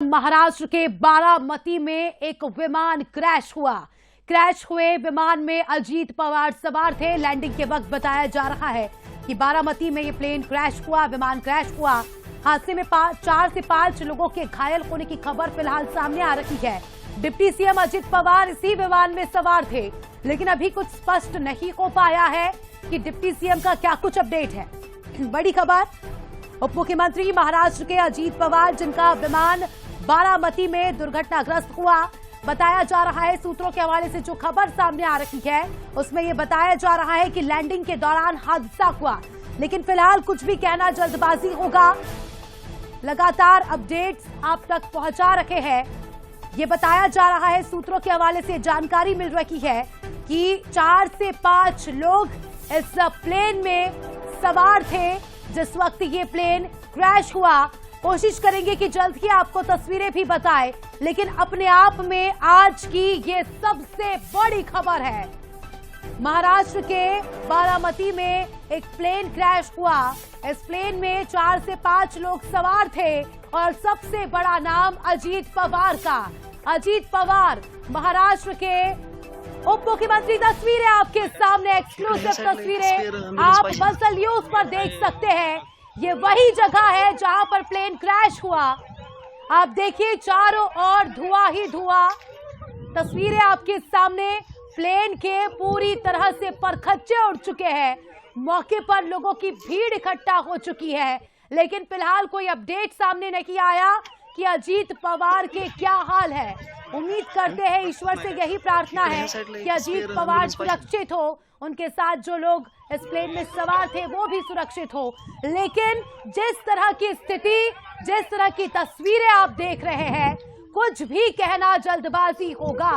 महाराष्ट्र के बारामती में एक विमान क्रैश हुआ। क्रैश हुए विमान में अजीत पवार सवार थे। लैंडिंग के वक्त बताया जा रहा है कि बारामती में ये प्लेन क्रैश हुआ, विमान क्रैश हुआ। हादसे में 4 से 5 लोगों के घायल होने की खबर फिलहाल सामने आ रही है। डिप्टी सीएम अजीत पवार इसी विमान में सवार थे, लेकिन अभी कुछ स्पष्ट नहीं हो पाया है कि डिप्टी सीएम का क्या कुछ अपडेट है। बड़ी खबर, उप मुख्यमंत्री महाराष्ट्र के अजीत पवार, जिनका विमान बारामती में दुर्घटनाग्रस्त हुआ, बताया जा रहा है। सूत्रों के हवाले से जो खबर सामने आ रही है उसमें यह बताया जा रहा है कि लैंडिंग के दौरान हादसा हुआ, लेकिन फिलहाल कुछ भी कहना जल्दबाजी होगा। लगातार अपडेट्स आप तक पहुंचा रहे हैं। ये बताया जा रहा है, सूत्रों के हवाले से जानकारी मिल रही है कि 4 से 5 लोग इस प्लेन में सवार थे जिस वक्त ये प्लेन क्रैश हुआ। कोशिश करेंगे कि जल्द ही आपको तस्वीरें भी बताएं, लेकिन अपने आप में आज की ये सबसे बड़ी खबर है। महाराष्ट्र के बारामती में एक प्लेन क्रैश हुआ। इस प्लेन में 4 से 5 लोग सवार थे और सबसे बड़ा नाम अजीत पवार का। अजीत पवार महाराष्ट्र के उप मुख्यमंत्री। तस्वीरें आपके सामने, एक्सक्लूसिव तस्वीरें आप बंसल न्यूज पर देख सकते हैं। ये वही जगह है जहां पर प्लेन क्रैश हुआ। आप देखिए चारों ओर धुआं ही धुआं। तस्वीरें आपके सामने, प्लेन के पूरी तरह से परखच्चे उड़ चुके हैं। मौके पर लोगों की भीड़ इकट्ठा हो चुकी है, लेकिन फिलहाल कोई अपडेट सामने नहीं आया कि अजीत पवार के क्या हाल है। उम्मीद करते हैं, ईश्वर से यही प्रार्थना है कि अजीत पवार सुरक्षित हो, उनके साथ जो लोग इस प्लेन में सवार थे वो भी सुरक्षित हो। लेकिन जिस तरह की स्थिति, जिस तरह की तस्वीरें आप देख रहे हैं, कुछ भी कहना जल्दबाजी होगा।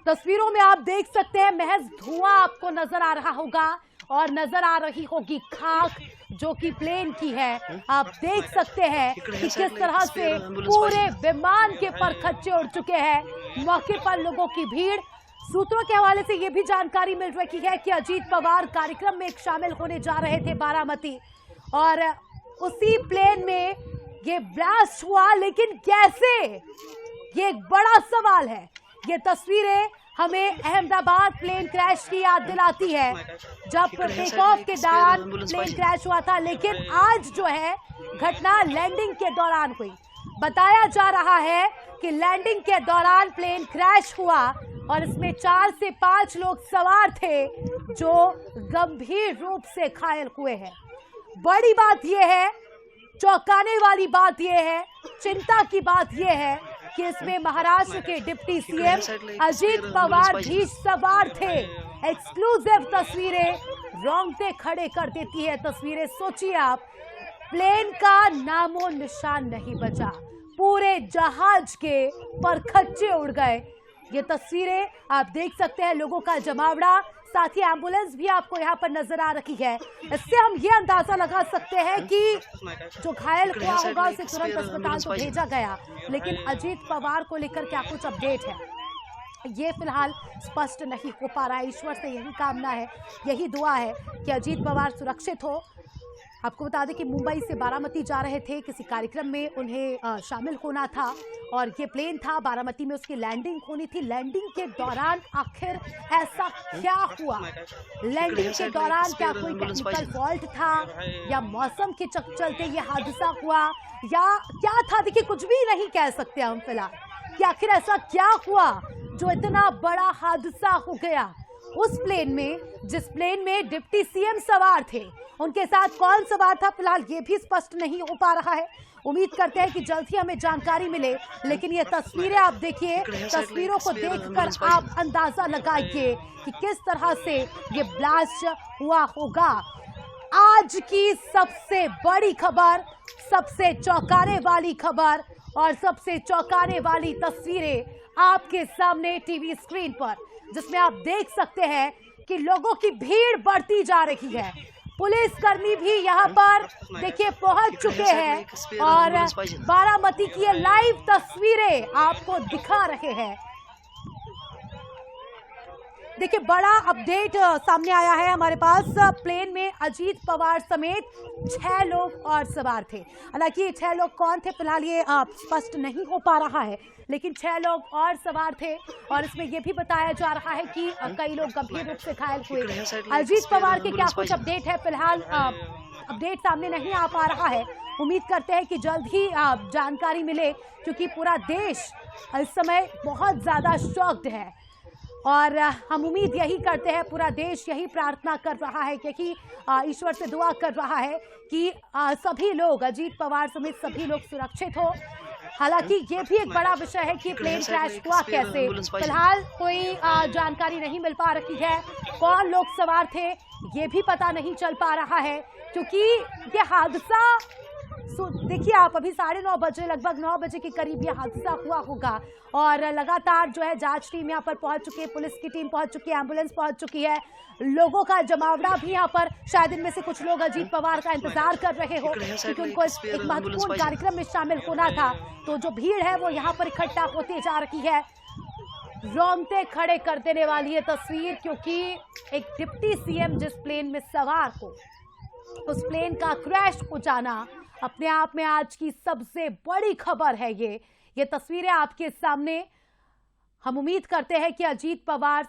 तस्वीरों में आप देख सकते हैं, महज धुआं आपको नजर आ रहा होगा और नजर आ रही होगी खाक जो कि प्लेन की है। आप देख सकते हैं कि किस तरह से पूरे विमान के परखच्चे उड़ चुके हैं। मौके पर लोगों की भीड़। सूत्रों के हवाले से यह भी जानकारी मिल रही है कि अजीत पवार कार्यक्रम में शामिल होने जा रहे थे बारामती, और उसी प्लेन में ये ब्लास्ट हुआ। लेकिन कैसे, ये एक बड़ा सवाल है। ये तस्वीरें हमें अहमदाबाद प्लेन क्रैश की याद दिलाती है, जब टेक ऑफ के दौरान प्लेन क्रैश हुआ था। लेकिन आज जो है घटना लैंडिंग के दौरान हुई। बताया जा रहा है कि लैंडिंग के दौरान प्लेन क्रैश हुआ और इसमें 4 से 5 लोग सवार थे जो गंभीर रूप से घायल हुए हैं। बड़ी बात यह है, चौंकाने वाली बात यह है, चिंता की बात यह है कि इसमें महाराष्ट्र के डिप्टी सीएम अजीत पवार भी सवार थे। एक्सक्लूसिव तस्वीरें रोंगटे खड़े कर देती है। तस्वीरें सोचिए आप, प्लेन का नामो निशान नहीं बचा, पूरे जहाज के परखच्चे उड़ गए। ये तस्वीरें आप देख सकते हैं, लोगों का जमावड़ा, साथ ही एम्बुलेंस भी आपको यहाँ पर नजर आ रही है। इससे हम ये अंदाजा लगा सकते हैं कि जो घायल हुआ होगा उसे तुरंत अस्पताल तो भेजा गया, लेकिन अजीत पवार को लेकर क्या कुछ अपडेट है ये फिलहाल स्पष्ट नहीं हो पा रहा है। ईश्वर से यही कामना है, यही दुआ है कि अजीत पवार सुरक्षित हो। आपको बता दें कि मुंबई से बारामती जा रहे थे, किसी कार्यक्रम में उन्हें शामिल होना था और ये प्लेन था बारामती में, उसकी लैंडिंग होनी थी। लैंडिंग के दौरान आखिर ऐसा क्या हुआ? लैंडिंग के दौरान क्या कोई टेक्निकल फॉल्ट था या मौसम के चलते ये हादसा हुआ या क्या था? देखिए, कुछ भी नहीं कह सकते हम फिलहाल कि आखिर ऐसा क्या हुआ जो इतना बड़ा हादसा हो गया। उस प्लेन में, जिस प्लेन में डिप्टी सीएम सवार थे, उनके साथ कौन सवार था फिलहाल ये भी स्पष्ट नहीं हो पा रहा है। उम्मीद करते हैं कि जल्द ही हमें जानकारी मिले। लेकिन ये तस्वीरें आप देखिए, तस्वीरों को देखकर आप अंदाजा लगाइए कि किस तरह से ये ब्लास्ट हुआ होगा। आज की सबसे बड़ी खबर, सबसे चौंकाने वाली खबर और सबसे चौंकाने वाली तस्वीरें आपके सामने टीवी स्क्रीन पर, जिसमें आप देख सकते हैं कि लोगों की भीड़ बढ़ती जा रही है। पुलिसकर्मी भी यहाँ पर देखिए पहुंच चुके हैं और बारामती की लाइव तस्वीरें आपको दिखा रहे हैं। देखिए बड़ा अपडेट सामने आया है हमारे पास। प्लेन में अजीत पवार समेत 6 लोग और सवार थे। हालांकि ये 6 लोग कौन थे फिलहाल ये स्पष्ट नहीं हो पा रहा है, लेकिन 6 लोग और सवार थे और इसमें यह भी बताया जा रहा है कि कई लोग गंभीर रूप से घायल हुए। अजीत पवार के क्या कुछ अपडेट है फिलहाल अपडेट सामने नहीं आ पा रहा है। उम्मीद करते हैं कि जल्द ही जानकारी मिले, क्योंकि पूरा देश इस समय बहुत ज्यादा शॉक्ड है और हम उम्मीद यही करते हैं, पूरा देश यही प्रार्थना कर रहा है, क्योंकि ईश्वर से दुआ कर रहा है कि सभी लोग, अजीत पवार समेत सभी लोग सुरक्षित हो। हालांकि ये भी एक बड़ा विषय है कि प्लेन क्रैश हुआ कैसे, फिलहाल कोई जानकारी नहीं मिल पा रही है। कौन लोग सवार थे ये भी पता नहीं चल पा रहा है, क्योंकि ये हादसा देखिए आप, अभी 9:30 बजे, लगभग 9 बजे के करीब ये हादसा हुआ होगा और लगातार जो है जांच टीम यहाँ पर पहुंच चुकी है, पुलिस की टीम पहुंच चुकी है, एम्बुलेंस पहुंच चुकी है, लोगों का जमावड़ा भी यहाँ पर। शायद इनमें से कुछ लोग अजीत पवार का इंतजार कर रहे हो, क्योंकि उनको एक महत्वपूर्ण कार्यक्रम में शामिल होना था। तो जो भीड़ है वो यहाँ पर इकट्ठा होती जा रही है। रोंगटे खड़े कर देने वाली है तस्वीर, क्योंकि एक डिप्टी सीएम जिस प्लेन में सवार हो, उस प्लेन का क्रैश हो जाना अपने आप में आज की सबसे बड़ी खबर है। ये तस्वीरें आपके सामने। हम उम्मीद करते हैं कि अजीत पवार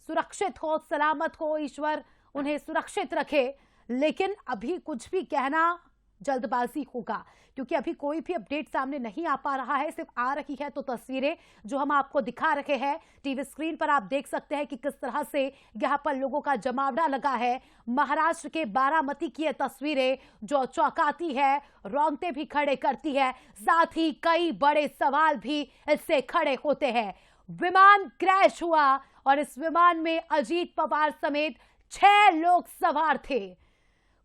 सुरक्षित हो, सलामत हो, ईश्वर उन्हें सुरक्षित रखे, लेकिन अभी कुछ भी कहना जल्दबाजी होगा, क्योंकि अभी कोई भी अपडेट सामने नहीं आ पा रहा है। सिर्फ आ रही है तो तस्वीरें जो हम आपको दिखा रहे हैं टीवी स्क्रीन पर, आप देख सकते हैं कि किस तरह से यहाँ पर लोगों का जमावड़ा लगा है। महाराष्ट्र के बारामती की ये तस्वीरें जो चौंकाती है, रोंगटे भी खड़े करती है, साथ ही कई बड़े सवाल भी इससे खड़े होते हैं। विमान क्रैश हुआ और इस विमान में अजीत पवार समेत 6 लोग सवार थे।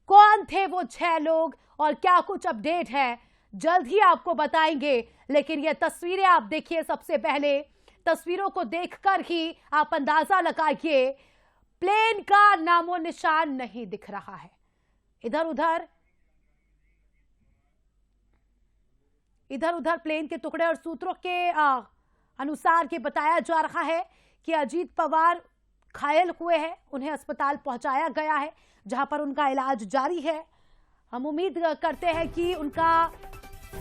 कौन थे वो 6 लोग और क्या कुछ अपडेट है, जल्द ही आपको बताएंगे। लेकिन ये तस्वीरें आप देखिए, सबसे पहले तस्वीरों को देखकर ही आप अंदाजा लगाइए, प्लेन का नामो निशान नहीं दिख रहा है। इधर उधर प्लेन के टुकड़े, और सूत्रों के अनुसार ये बताया जा रहा है कि अजीत पवार घायल हुए हैं, उन्हें अस्पताल पहुंचाया गया है, जहां पर उनका इलाज जारी है। हम उम्मीद करते हैं कि उनका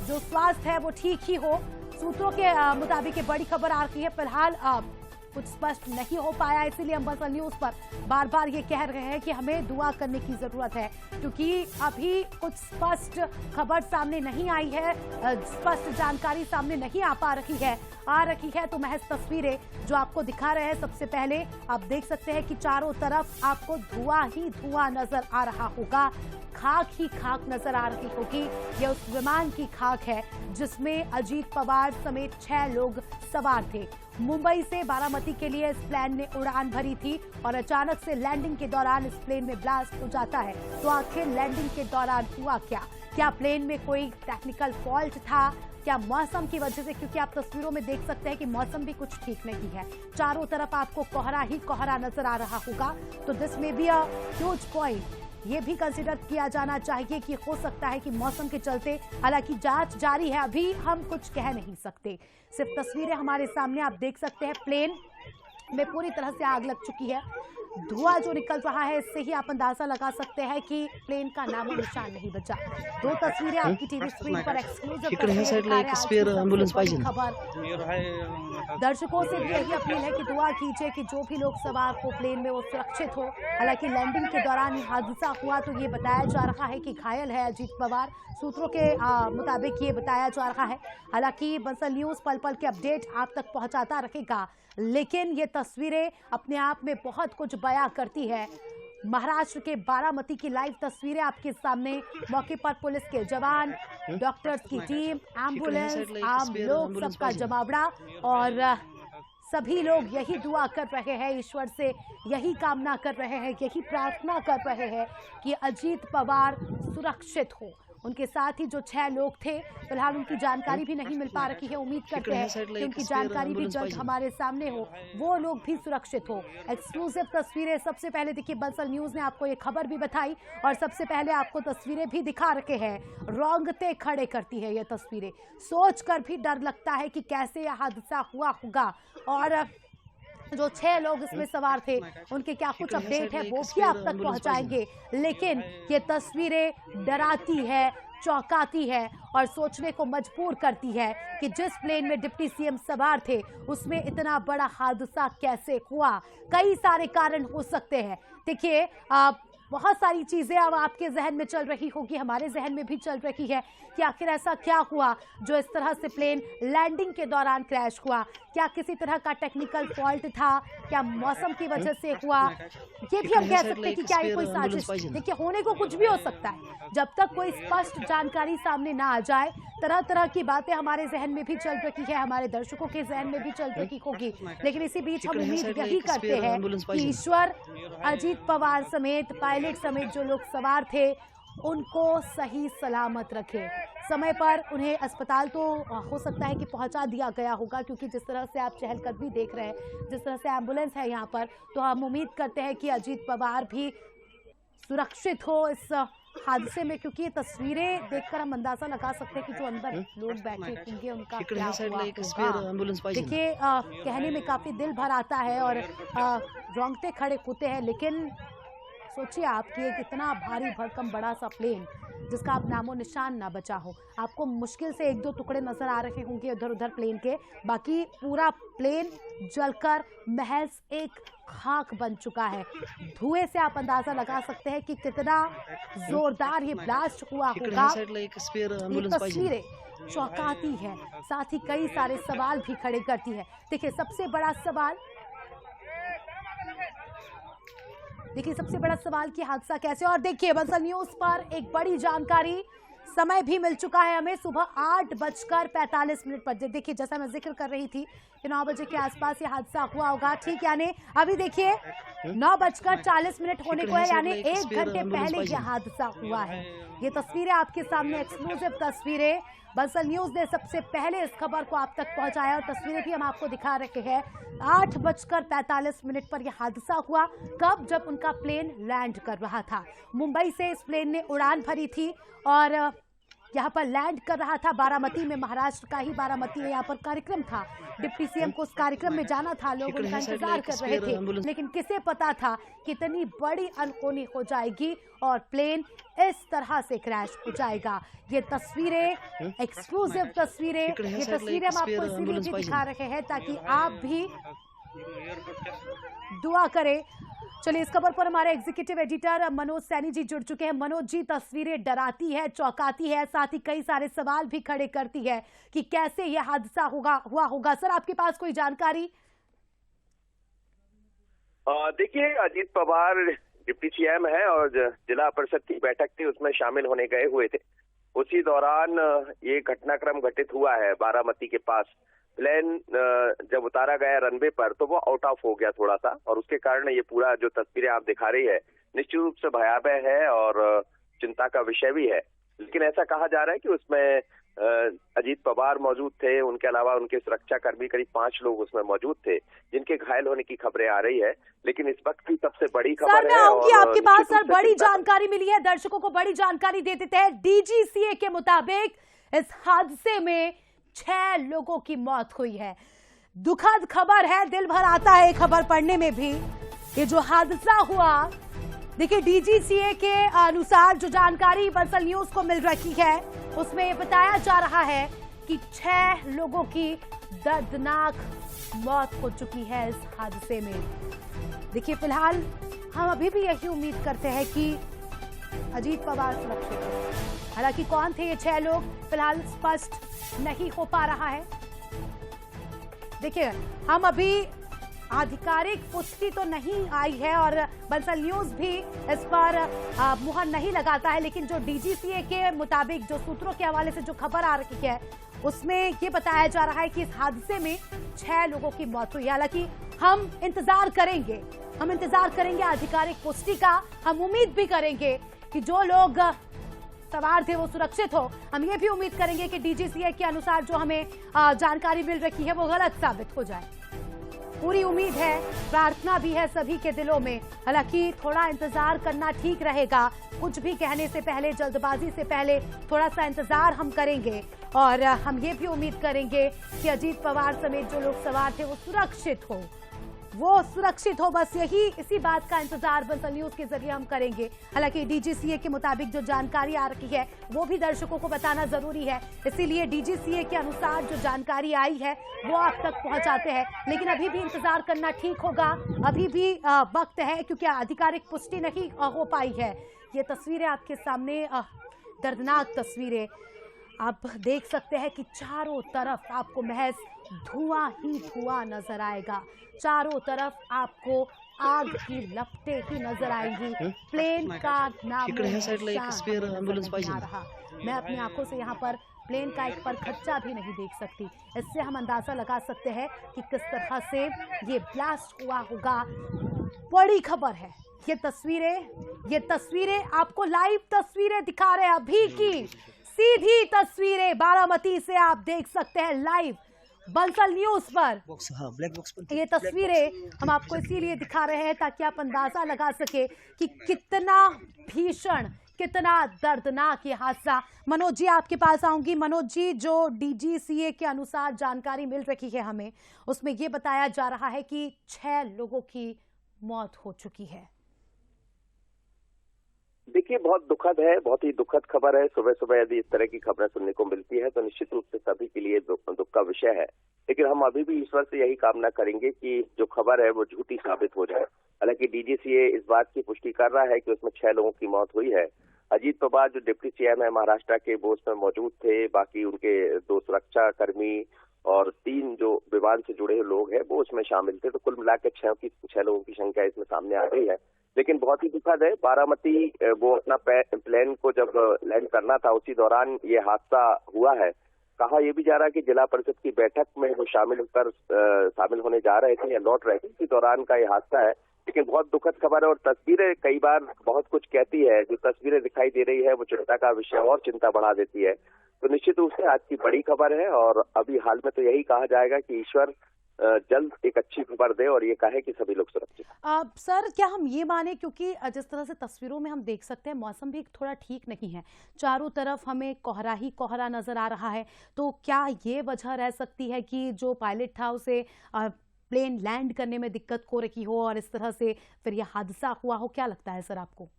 जो स्वास्थ्य है वो ठीक ही हो। सूत्रों के मुताबिक बड़ी खबर आ रही है, फिलहाल कुछ स्पष्ट नहीं हो पाया, इसीलिए हम बंसल न्यूज पर बार बार ये कह रहे हैं कि हमें दुआ करने की जरूरत है, क्योंकि अभी कुछ स्पष्ट खबर सामने नहीं आई है, स्पष्ट जानकारी सामने नहीं आ पा रही है। आ रही है तो महज तस्वीरें जो आपको दिखा रहे हैं। सबसे पहले आप देख सकते हैं कि चारों तरफ आपको धुआं ही धुआं नजर आ रहा होगा, खाक ही खाक नजर आ रही होगी। यह उस विमान की खाक है जिसमें अजीत पवार समेत 6 लोग सवार थे। मुंबई से बारामती के लिए इस प्लेन ने उड़ान भरी थी और अचानक से लैंडिंग के दौरान इस प्लेन में ब्लास्ट हो जाता है। तो आखिर लैंडिंग के दौरान हुआ क्या प्लेन में कोई टेक्निकल फॉल्ट था, क्या मौसम की वजह से, क्योंकि आप तस्वीरों में देख सकते हैं कि मौसम भी कुछ ठीक नहीं है, चारों तरफ आपको कोहरा ही कोहरा नजर आ रहा होगा। तो दिस में बी अ ह्यूज पॉइंट, ये भी कंसिडर किया जाना चाहिए कि हो सकता है कि मौसम के चलते, हालांकि जांच जारी है, अभी हम कुछ कह नहीं सकते। सिर्फ तस्वीरें हमारे सामने आप देख सकते हैं, प्लेन में पूरी तरह से आग लग चुकी है। धुआं जो निकल रहा है, इससे ही आप अंदाजा लगा सकते हैं कि प्लेन का नामो निशान नहीं बचा। 2 तस्वीरें आपकी टीवी स्क्रीन पर एक्सक्लूसिव खबर। दर्शकों से भी यही अपील है कि दुआ कीजिए कि जो भी लोग सवार हो प्लेन में वो सुरक्षित हो। हालांकि लैंडिंग के दौरान ये हादसा हुआ तो ये बताया जा रहा है कि घायल है अजीत पवार, सूत्रों के मुताबिक ये बताया जा रहा है। हालांकि बंसल न्यूज पल पल के अपडेट आप तक पहुंचाता रहेगा, लेकिन ये तस्वीरें अपने आप में बहुत कुछ बयां करती है। महाराष्ट्र के बारामती की लाइव तस्वीरें आपके सामने, मौके पर पुलिस के जवान, डॉक्टर्स की टीम, एम्बुलेंस, आम लोग, सबका जमावड़ा, और सभी लोग यही दुआ कर रहे हैं, ईश्वर से यही कामना कर रहे हैं, यही प्रार्थना कर रहे हैं कि अजीत पवार सुरक्षित हो। उनके साथ ही जो 6 लोग थे, फिलहाल उनकी जानकारी भी नहीं मिल पा रही है। उम्मीद करते हैं कि उनकी जानकारी भी जल्द हमारे सामने हो, वो लोग भी सुरक्षित हो। एक्सक्लूसिव तस्वीरें सबसे पहले देखिए, बंसल न्यूज ने आपको ये खबर भी बताई और सबसे पहले आपको तस्वीरें भी दिखा रखे हैं। रोंगटे खड़े करती है ये तस्वीरें, सोच कर भी डर लगता है कि कैसे यह हादसा हुआ होगा। और जो 6 लोग इसमें सवार थे उनके क्या कुछ अपडेट है वो भी आप तक पहुंचाएंगे। लेकिन ये तस्वीरें डराती है, चौंकाती है और सोचने को मजबूर करती है कि जिस प्लेन में डिप्टी सीएम सवार थे उसमें इतना बड़ा हादसा कैसे हुआ। कई सारे कारण हो सकते हैं। देखिए बहुत सारी चीजें अब आपके जहन में चल रही होगी, हमारे जहन में भी चल रही है कि आखिर ऐसा क्या हुआ जो इस तरह से प्लेन लैंडिंग के दौरान क्रैश हुआ। क्या किसी तरह का टेक्निकल फॉल्ट था, क्या मौसम की वजह से हुआ, ये भी हम कह सकते हैं कि क्या ये कोई साजिश। देखिए होने को कुछ भी हो सकता है, जब तक कोई स्पष्ट जानकारी सामने ना आ जाए तरह तरह की बातें हमारे जहन में भी चल रही है, हमारे दर्शकों के जहन में भी चल रही होगी। लेकिन इसी बीच हम उम्मीद यही करते हैं कि ईश्वर अजीत पवार समेत, पायलट समेत जो लोग सवार थे उनको सही सलामत रखे। समय पर उन्हें अस्पताल तो हो सकता है कि पहुंचा दिया गया होगा, क्योंकि जिस तरह से आप चहलकदमी देख रहे हैं, जिस तरह से एम्बुलेंस है यहाँ पर, तो हम उम्मीद करते हैं कि अजीत पवार भी सुरक्षित हो इस हादसे में। क्योंकि ये तस्वीरें देखकर हम अंदाजा लगा सकते हैं कि जो अंदर लोग बैठे होंगे उनका क्या हुआ होगा। देखिए कहने में काफी दिल भर आता है और रोंगटे खड़े होते हैं। लेकिन सोचिए आप कि एक इतना भारी भरकम बड़ा सा प्लेन जिसका आप नामो निशान ना बचा हो, आपको मुश्किल से 1-2 टुकड़े नजर आ रहे होंगे इधर उधर प्लेन के, बाकी पूरा प्लेन जलकर महज एक खाक बन चुका है। धुएं से आप अंदाजा लगा सकते हैं कि कितना जोरदार ये ब्लास्ट हुआ होगा। ये तस्वीरें चौंकाती है, साथ ही कई सारे सवाल भी खड़े करती है। देखिए सबसे बड़ा सवाल कि हादसा कैसे। और देखिए बंसल न्यूज पर एक बड़ी जानकारी, समय भी मिल चुका है हमें सुबह 8:45 पर। देखिए जैसा मैं जिक्र कर रही थी कि 9 बजे के आसपास ये हादसा हुआ होगा, ठीक। यानी अभी देखिए 9:40 होने को है, यानी 1 घंटे पहले ये हादसा हुआ है। ये तस्वीरें आपके सामने, एक्सक्लूसिव तस्वीरें, बंसल न्यूज ने सबसे पहले इस खबर को आप तक पहुंचाया और तस्वीरें भी हम आपको दिखा रहे हैं। 8:45 पर यह हादसा हुआ। कब? जब उनका प्लेन लैंड कर रहा था। मुंबई से इस प्लेन ने उड़ान भरी थी और यहाँ पर लैंड कर रहा था बारामती में। महाराष्ट्र का ही बारामती में यहाँ पर कार्यक्रम था। डिप्टी सीएम को उस कार्यक्रम में जाना था, लोग उनका इंतजार कर रहे थे। लेकिन किसे पता था कि इतनी बड़ी अनहोनी हो जाएगी और प्लेन इस तरह से क्रैश हो जाएगा। ये तस्वीरें, एक्सक्लूसिव तस्वीरें, ये तस्वीरें हम आपको इसीलिए भी दिखा रहे हैं ताकि आप भी दुआ करें। चलिए इस खबर पर हमारे एग्जीक्यूटिव एडिटर मनोज सैनी जी जुड़ चुके हैं। मनोज जी, तस्वीरें डराती है, चौंकाती है, साथ ही कई सारे सवाल भी खड़े करती है कि कैसे यह हादसा हुआ होगा। सर आपके पास कोई जानकारी? देखिए अजीत पवार डिप्टी सीएम है और जिला परिषद की बैठक थी उसमें शामिल होने गए हुए थे। उसी दौरान ये घटनाक्रम घटित हुआ है बारामती के पास। प्लेन जब उतारा गया रनवे पर तो वो आउट ऑफ हो गया थोड़ा सा, और उसके कारण ये पूरा जो तस्वीरें आप दिखा रही है निश्चित रूप से भयावह है और चिंता का विषय भी है। लेकिन ऐसा कहा जा रहा है कि उसमें अजीत पवार मौजूद थे, उनके अलावा उनके सुरक्षा कर्मी करीब 5 लोग उसमें मौजूद थे जिनके घायल होने की खबरें आ रही है। लेकिन इस वक्त की सबसे बड़ी खबर है और आपके पास सर बड़ी जानकारी मिली है, दर्शकों को बड़ी जानकारी दे देते हैं। डीजीसीए के मुताबिक इस हादसे में 6 लोगों की मौत हुई है। दुखद खबर है, दिल भर आता है खबर पढ़ने में भी। ये जो हादसा हुआ, देखिए डीजीसीए के अनुसार जो जानकारी बंसल न्यूज को मिल रही है उसमें ये बताया जा रहा है कि 6 लोगों की दर्दनाक मौत हो चुकी है इस हादसे में। देखिए फिलहाल हम अभी भी यही उम्मीद करते हैं कि अजीत पवार सुरक्षित हो। हालांकि कौन थे ये 6 लोग फिलहाल स्पष्ट नहीं हो पा रहा है। देखिए हम अभी आधिकारिक पुष्टि तो नहीं आई है और बंसल न्यूज भी इस पर मुहर नहीं लगाता है, लेकिन जो डीजीसीए के मुताबिक जो सूत्रों के हवाले से जो खबर आ रही है उसमें ये बताया जा रहा है कि इस हादसे में 6 लोगों की मौत हुई। हालांकि हम इंतजार करेंगे आधिकारिक पुष्टि का। हम उम्मीद भी करेंगे कि जो लोग सवार थे वो सुरक्षित हो। हम ये भी उम्मीद करेंगे कि डीजीसीए के अनुसार जो हमें जानकारी मिल रही है वो गलत साबित हो जाए। पूरी उम्मीद है, प्रार्थना भी है सभी के दिलों में। हालांकि थोड़ा इंतजार करना ठीक रहेगा। कुछ भी कहने से पहले, जल्दबाजी से पहले थोड़ा सा इंतजार हम करेंगे और हम ये भी उम्मीद करेंगे कि अजीत पवार समेत जो लोग सवार थे वो सुरक्षित हो। वो सुरक्षित हो, बस इसी बात का इंतजार बंसल न्यूज के जरिए हम करेंगे। हालांकि डीजीसीए के मुताबिक जो जानकारी आ रही है वो भी दर्शकों को बताना जरूरी है, इसीलिए डीजीसीए के अनुसार जो जानकारी आई है वो आप तक पहुंचाते हैं। लेकिन अभी भी इंतजार करना ठीक होगा, अभी भी वक्त है, क्योंकि आधिकारिक पुष्टि नहीं हो पाई है। ये तस्वीरें आपके सामने, दर्दनाक तस्वीरें आप देख सकते हैं कि चारों तरफ आपको महज धुआं ही धुआं नजर आएगा। चारों तरफ आपको आग की लपटें ही नजर आएंगी। प्लेन का नाम नहीं आ रहा। मैं अपनी आंखों से यहाँ पर प्लेन का एक परखच्चा भी नहीं देख सकती। इससे हम अंदाजा लगा सकते हैं कि किस तरह से ये ब्लास्ट हुआ होगा। बड़ी खबर है, ये तस्वीरें आपको लाइव तस्वीरें दिखा रहे हैं, अभी की सीधी तस्वीरें बारामती से आप देख सकते हैं लाइव बंसल न्यूज पर। ब्लैक बॉक्स पर ये तस्वीरें हम आपको इसीलिए दिखा रहे हैं ताकि आप अंदाजा लगा सके कि कितना भीषण, कितना दर्दनाक ये हादसा। मनोज जी आपके पास आऊंगी। मनोज जी, जो डीजीसीए के अनुसार जानकारी मिल रही है हमें, उसमें ये बताया जा रहा है कि 6 लोगों की मौत हो चुकी है। देखिए, बहुत दुखद है, बहुत ही दुखद खबर है। सुबह सुबह यदि इस तरह की खबरें सुनने को मिलती है तो निश्चित रूप से सभी के लिए दुख का विषय है। लेकिन हम अभी भी ईश्वर से यही कामना करेंगे कि जो खबर है वो झूठी साबित हो जाए। हालांकि डीजीसीए इस बात की पुष्टि कर रहा है कि उसमें 6 लोगों की मौत हुई है। अजीत पवार जो डिप्टी सीएम है महाराष्ट्र के, वो उसमें मौजूद थे। बाकी उनके 2 सुरक्षा कर्मी और 3 जो विमान से जुड़े लोग हैं वो उसमें शामिल थे। तो कुल मिलाकर 6 लोगों की संख्या इसमें सामने आ गई है। लेकिन बहुत ही दुखद है, बारामती वो अपना प्लेन को जब लैंड करना था उसी दौरान ये हादसा हुआ है। कहा यह भी जा रहा है कि जिला परिषद की बैठक में वो शामिल होने जा रहे थे या लौट रहे थे, इसी दौरान का ये हादसा है। लेकिन बहुत दुखद खबर है और तस्वीरें कई बार बहुत कुछ कहती है। जो तस्वीरें दिखाई दे रही है वो चिंता का विषय और चिंता बढ़ा देती है। तो निश्चित रूप से आज की बड़ी खबर है और अभी हाल में तो यही कहा जाएगा कि ईश्वर जल्द एक अच्छी खबर दे और ये कहे कि सभी लोग सुरक्षित। सर, क्या हम ये माने, क्योंकि जिस तरह से तस्वीरों में हम देख सकते हैं मौसम भी थोड़ा ठीक नहीं है, चारों तरफ हमें कोहरा ही कोहरा नजर आ रहा है, तो क्या ये वजह रह सकती है कि जो पायलट था उसे प्लेन लैंड करने में दिक्कत हो रही हो और इस तरह से फिर यह हादसा हुआ हो? क्या लगता है सर आपको?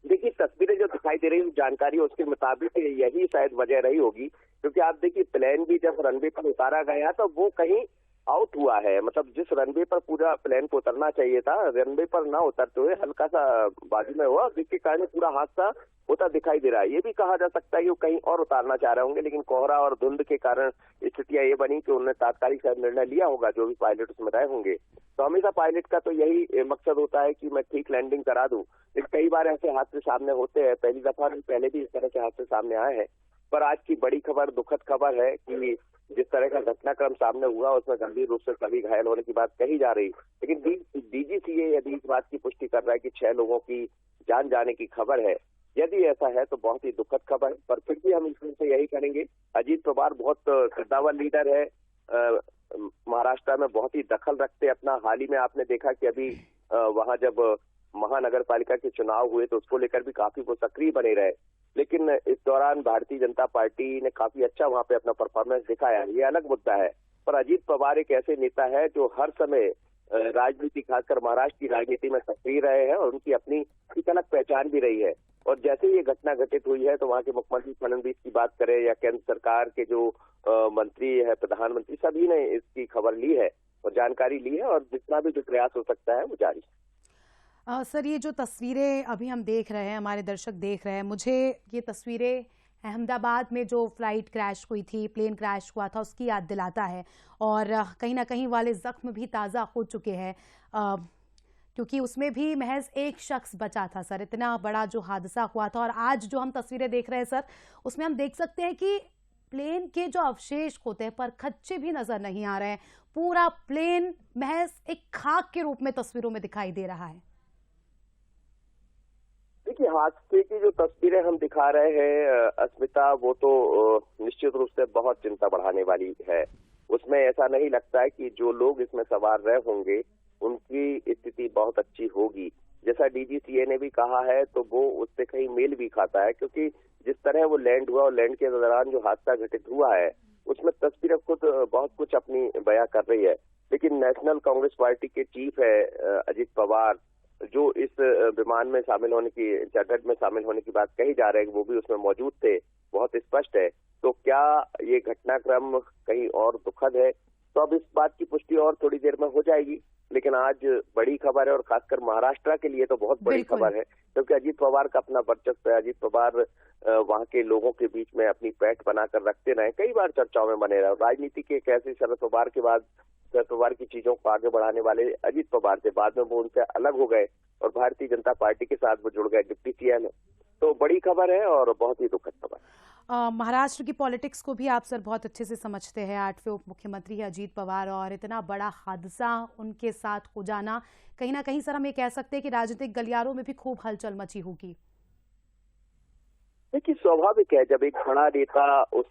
देखिए, तस्वीरें जो दिखाई दे रही जानकारी उसके मुताबिक यही शायद वजह रही होगी, क्योंकि आप देखिए प्लेन भी जब रनवे पर उतारा गया तो वो कहीं आउट हुआ है। मतलब जिस रनवे पर पूरा प्लेन को उतरना चाहिए था, रनवे पर ना उतरते हुए हल्का सा बाजू में हुआ, जिसके कारण पूरा हादसा होता दिखाई दे रहा है। ये भी कहा जा सकता है कि वो कहीं और उतारना चाह रहे होंगे, लेकिन कोहरा और धुंध के कारण स्थितियां ये बनी कि उन्होंने तात्कालिक निर्णय लिया होगा, जो भी पायलट उसमें रहे होंगे। तो हमेशा पायलट का तो यही मकसद होता है कि मैं ठीक लैंडिंग करा दूं। लेकिन कई बार ऐसे हादसे सामने होते हैं, पहली दफा पहले भी इस तरह के हादसे सामने आए हैं। पर आज की बड़ी खबर, दुखद खबर है कि जिस तरह का घटनाक्रम सामने हुआ उसमें गंभीर रूप से सभी घायल होने की बात कही जा रही। लेकिन डीजीसीए यदि इस बात की पुष्टि कर रहा है कि 6 लोगों की जान जाने की खबर है, यदि ऐसा है तो बहुत ही दुखद खबर है। पर फिर भी हम इसमें यही करेंगे, अजीत पवार बहुत कद्दावर लीडर है, महाराष्ट्र में बहुत ही दखल रखते अपना। हाल ही में आपने देखा कि अभी वहां जब महानगर पालिका के चुनाव हुए तो उसको लेकर भी काफी वो सक्रिय बने रहे। लेकिन इस दौरान भारतीय जनता पार्टी ने काफी अच्छा वहां पे अपना परफॉर्मेंस दिखाया, ये अलग मुद्दा है। पर अजीत पवार एक ऐसे नेता है जो हर समय राजनीति, खासकर महाराष्ट्र की राजनीति में सक्रिय रहे हैं और उनकी अपनी एक अलग पहचान भी रही है। और जैसे ये घटना घटित हुई है तो वहाँ के मुख्यमंत्री फडणवीस की बात करें या केंद्र सरकार के जो मंत्री है, प्रधानमंत्री, सभी ने इसकी खबर ली है और जानकारी ली है और जितना भी जो प्रयास हो सकता है वो जारी है। सर, ये जो तस्वीरें अभी हम देख रहे हैं, हमारे दर्शक देख रहे हैं, मुझे ये तस्वीरें अहमदाबाद में जो फ्लाइट क्रैश हुई थी, प्लेन क्रैश हुआ था, उसकी याद दिलाता है। और कहीं ना कहीं वाले जख्म भी ताज़ा हो चुके हैं, क्योंकि उसमें भी महज एक शख्स बचा था सर। इतना बड़ा जो हादसा हुआ था और आज जो हम तस्वीरें देख रहे हैं सर, उसमें हम देख सकते हैं कि प्लेन के जो अवशेष होते हैं पर खच्चे भी नजर नहीं आ रहे हैं। पूरा प्लेन महज एक खाक के रूप में तस्वीरों में दिखाई दे रहा है। देखिए, हादसे की जो तस्वीरें हम दिखा रहे हैं अस्मिता, वो तो निश्चित रूप से बहुत चिंता बढ़ाने वाली है। उसमें ऐसा नहीं लगता है कि जो लोग इसमें सवार रहे होंगे उनकी स्थिति बहुत अच्छी होगी। जैसा डीजीसीए ने भी कहा है तो वो उससे कहीं मेल भी खाता है, क्योंकि जिस तरह वो लैंड हुआ और लैंड के दौरान जो हादसा घटित हुआ है उसमें तस्वीरें खुद बहुत कुछ अपनी बयां कर रही है। लेकिन नेशनल कांग्रेस पार्टी के चीफ है अजीत पवार, जो इस विमान में शामिल होने की, चार्टर्ड में शामिल होने की बात कही जा रही है, वो भी उसमें मौजूद थे, बहुत स्पष्ट है। तो क्या ये घटनाक्रम कहीं और दुखद है, तो अब इस बात की पुष्टि और थोड़ी देर में हो जाएगी। लेकिन आज बड़ी खबर है, और खासकर महाराष्ट्र के लिए तो बहुत बड़ी खबर है, क्योंकि अजीत पवार का अपना वर्चस्व है। अजीत पवार वहां के लोगों के बीच में अपनी पैठ बनाकर रखते रहे, कई बार चर्चाओं में बने रहे। राजनीति के एक ऐसे शरद पवार के बाद शरद पवार की चीजों को आगे बढ़ाने वाले अजीत पवार थे। बाद में वो उनसे अलग हो गए और भारतीय जनता पार्टी के साथ वो जुड़ गए डिप्टी सीएम में। तो बड़ी खबर है और बहुत ही दुखद खबर। महाराष्ट्र की पॉलिटिक्स को भी आप सर बहुत अच्छे से समझते हैं। 8वें उप मुख्यमंत्री है अजीत पवार, और इतना बड़ा हादसा उनके साथ हो जाना, कहीं ना कहीं सर हम ये कह सकते हैं कि राजनीतिक गलियारों में भी खूब हलचल मची होगी। देखिए, स्वाभाविक है जब एक बड़ा नेता उस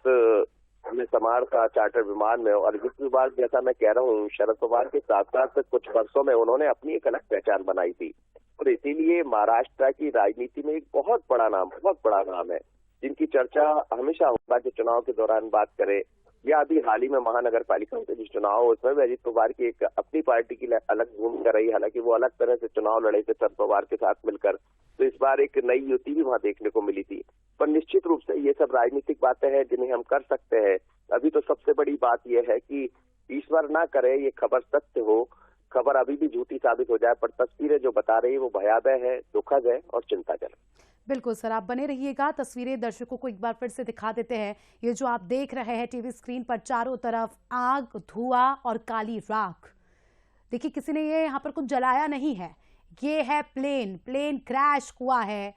समार का चार्टर विमान में, और अजीत पवार जैसा मैं कह रहा हूँ, शरद पवार के साथ साथ कुछ वर्षों में उन्होंने अपनी एक अलग पहचान बनाई थी, और इसीलिए महाराष्ट्र की राजनीति में एक बहुत बड़ा नाम है, जिनकी चर्चा हमेशा राज्य चुनाव के दौरान बात करें, या अभी हाल ही में महानगर पालिकाओं के जो चुनाव, उसमें भी अजीत पवार की एक अपनी पार्टी की अलग भूमिका रही। हालांकि वो अलग तरह से चुनाव लड़े थे शरद पवार के साथ मिलकर, तो इस बार एक नई युति भी वहां देखने को मिली थी। पर निश्चित रूप से ये सब राजनीतिक बातें हैं जिन्हें हम कर सकते हैं। अभी तो सबसे बड़ी बात यह है कि ईश्वर ना करे ये खबर सत्य हो, खबर अभी भी झूठी साबित हो जाए, पर तस्वीरें जो बता रही है वो भयावह है, दुखद है और चिंताजनक। बिल्कुल सर, आप बने रहिएगा। तस्वीरें दर्शकों को एक बार फिर से दिखा देते हैं। ये जो आप देख रहे हैं टीवी स्क्रीन पर, चारों तरफ आग, धुआं और काली राख। देखिए, किसी ने ये यहाँ पर कुछ जलाया नहीं है। ये है प्लेन क्रैश हुआ है।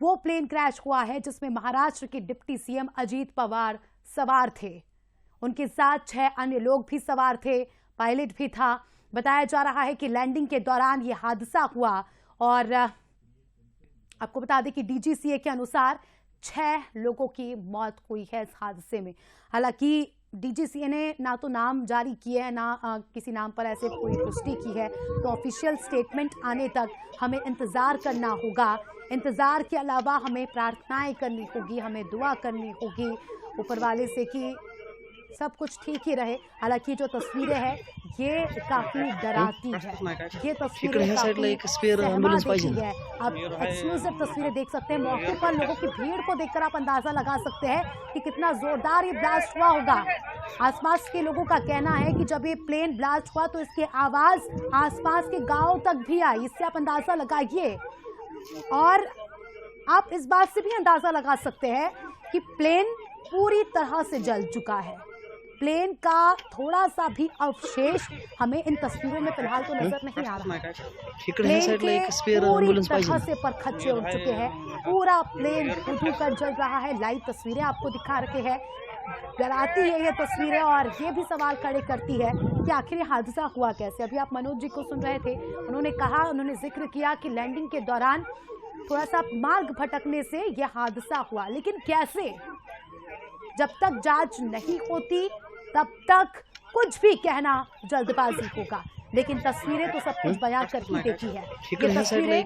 वो प्लेन क्रैश हुआ है जिसमें महाराष्ट्र के डिप्टी सीएम अजीत पवार सवार थे। उनके साथ 6 अन्य लोग भी सवार थे, पायलट भी था। बताया जा रहा है कि लैंडिंग के दौरान ये हादसा हुआ, और आपको बता दें कि डीजीसीए के अनुसार 6 लोगों की मौत हुई है इस हादसे में। हालांकि डीजीसीए ने ना तो नाम जारी किए है, ना किसी नाम पर ऐसे कोई पुष्टि की है, तो ऑफिशियल स्टेटमेंट आने तक हमें इंतजार करना होगा। इंतजार के अलावा हमें प्रार्थनाएं करनी होगी, हमें दुआ करनी होगी ऊपर वाले से कि सब कुछ ठीक ही रहे। हालांकि जो तस्वीरें हैं ये काफी डराती है, ये तस्वीरें काफी है। आप एक्सक्लूसिव तस्वीरें देख सकते हैं। मौके पर लोगों की भीड़ को देखकर आप अंदाजा लगा सकते हैं कि कितना जोरदार ये ब्लास्ट हुआ होगा। आसपास के लोगों का कहना है कि जब ये प्लेन ब्लास्ट हुआ तो इसकी आवाज आसपास के गांव तक भी आई। इससे आप अंदाजा लगाइए, और आप इस बात से भी अंदाजा लगा सकते हैं कि प्लेन पूरी तरह से जल चुका है। प्लेन का थोड़ा सा भी अवशेष हमें इन तस्वीरों में फिलहाल तो नजर नहीं आ रहा है। प्लेन के पूरी तरह से परखच्चे उड़ चुके हैं, पूरा प्लेन कर जल रहा है। लाइव तस्वीरें आपको दिखा रखे हैं। डराती है ये तस्वीरें, और ये भी सवाल खड़े करती है कि आखिर ये हादसा हुआ कैसे। अभी आप मनोज जी को सुन रहे थे, उन्होंने जिक्र किया कि लैंडिंग के दौरान थोड़ा सा मार्ग भटकने से यह हादसा हुआ, लेकिन कैसे? जब तक जांच नहीं होती तब तक कुछ भी कहना जल्दबाजी होगा। लेकिन तस्वीरें तो सब कुछ बयां कर ही देती है। ये तस्वीरें